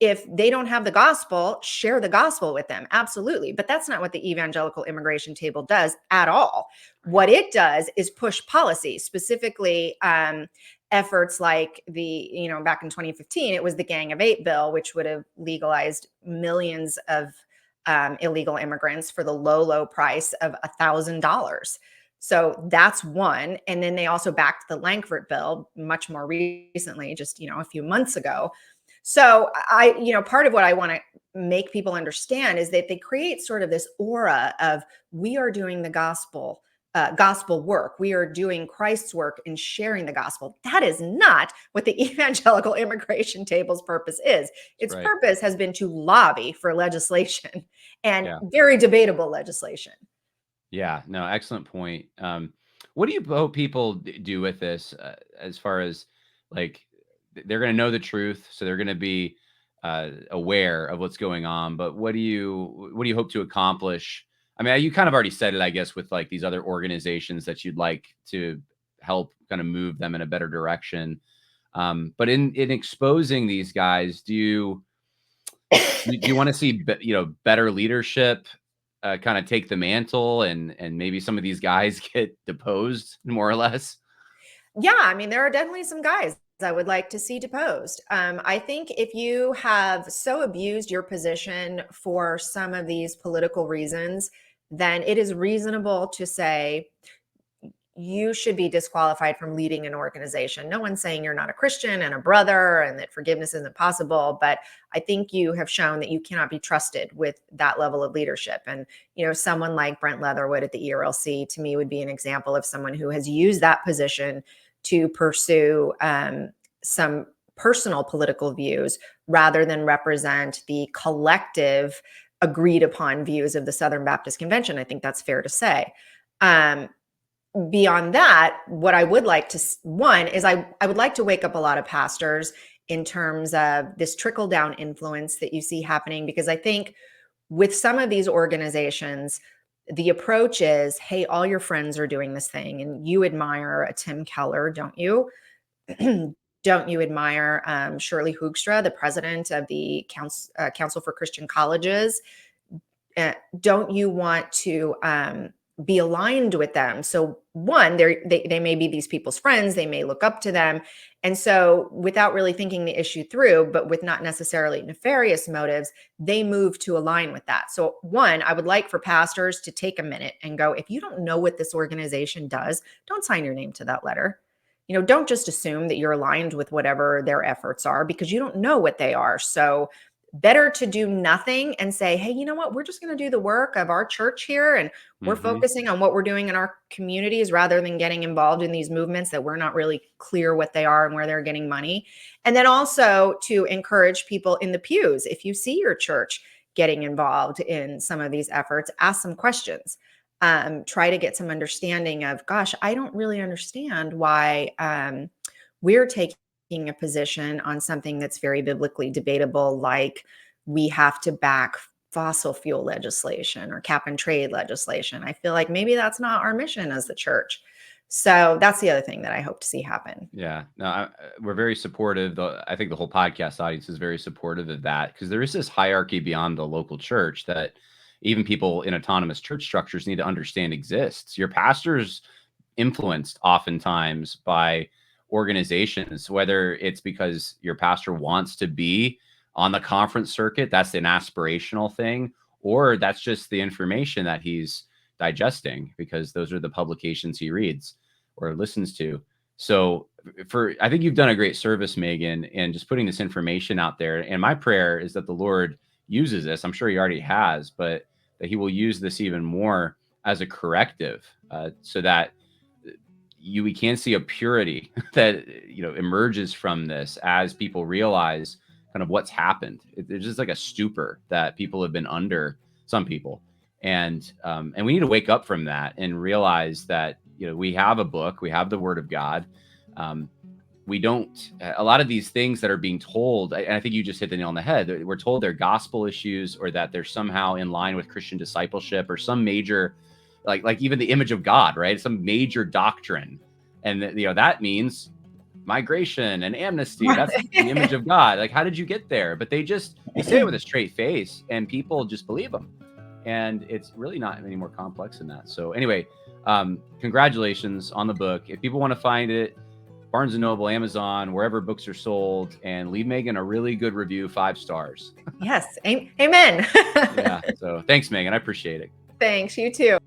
If they don't have the gospel, share the gospel with them. Absolutely. But that's not what the evangelical immigration table does at all. What it does is push policy, specifically efforts like back in 2015, it was the Gang of Eight bill, which would have legalized millions of illegal immigrants for the low price of $1,000. So that's one. And then they also backed the Langford bill much more recently, just, a few months ago. So part of what I want to make people understand is that they create sort of this aura of, we are doing the gospel work. We are doing Christ's work in sharing the gospel. That is not what the evangelical immigration table's purpose is. Its Right. purpose has been to lobby for legislation, and Yeah. very debatable legislation. Yeah. No, excellent point. What do you hope people do with this as far as like they're going to know the truth, so they're going to be aware of what's going on. But what do you hope to accomplish? I mean, you kind of already said it, I guess, with like these other organizations that you'd like to help kind of move them in a better direction. But in exposing these guys, do you want to see better leadership kind of take the mantle, and maybe some of these guys get deposed more or less? Yeah, I mean, there are definitely some guys I would like to see deposed. I think if you have so abused your position for some of these political reasons, then it is reasonable to say you should be disqualified from leading an organization. No one's saying you're not a Christian and a brother and that forgiveness isn't possible, but I think you have shown that you cannot be trusted with that level of leadership. And, someone like Brent Leatherwood at the ERLC to me would be an example of someone who has used that position to pursue some personal political views rather than represent the collective agreed upon views of the Southern Baptist Convention. I think that's fair to say. Beyond that, what I would like to, one is I would like to wake up a lot of pastors in terms of this trickle down influence that you see happening, because I think with some of these organizations, the approach is, hey, all your friends are doing this thing and you admire a Tim Keller, don't you? Don't you admire Shirley Hoogstra, the president of the Council for Christian Colleges? Don't you want to be aligned with them? So one, they may be these people's friends, they may look up to them. And so without really thinking the issue through, but with not necessarily nefarious motives, they move to align with that. So one, I would like for pastors to take a minute and go, if you don't know what this organization does, don't sign your name to that letter. Don't just assume that you're aligned with whatever their efforts are, because you don't know what they are. So better to do nothing and say, hey, you know what? We're just going to do the work of our church here, and we're focusing on what we're doing in our communities rather than getting involved in these movements that we're not really clear what they are and where they're getting money. And then also to encourage people in the pews, if you see your church getting involved in some of these efforts, ask some questions. Try to get some understanding of, gosh, I don't really understand why we're taking a position on something that's very biblically debatable, like we have to back fossil fuel legislation or cap and trade legislation. I feel like maybe that's not our mission as the church. So that's the other thing that I hope to see happen. Yeah, no, we're very supportive. I think the whole podcast audience is very supportive of that, because there is this hierarchy beyond the local church that even people in autonomous church structures need to understand exists. Your pastor's influenced oftentimes by organizations, whether it's because your pastor wants to be on the conference circuit, that's an aspirational thing, or that's just the information that he's digesting because those are the publications he reads or listens to. So I think you've done a great service, Megan, in just putting this information out there. And my prayer is that the Lord uses this. I'm sure he already has, but that he will use this even more as a corrective, so that we can see a purity that emerges from this as people realize kind of what's happened. There's just like a stupor that people have been under, some people, and we need to wake up from that and realize that we have a book, we have the Word of God. We don't, a lot of these things that are being told, and I think you just hit the nail on the head. We're told they're gospel issues, or that they're somehow in line with Christian discipleship, or some major, like even the image of God, right? Some major doctrine. And that means migration and amnesty. That's the image of God. Like, how did you get there? But they say it with a straight face and people just believe them. And it's really not any more complex than that. So anyway, congratulations on the book. If people want to find it, Barnes & Noble, Amazon, wherever books are sold, and leave Megan a really good review, 5 stars. Yes. Amen. Yeah. So thanks, Megan. I appreciate it. Thanks. You too.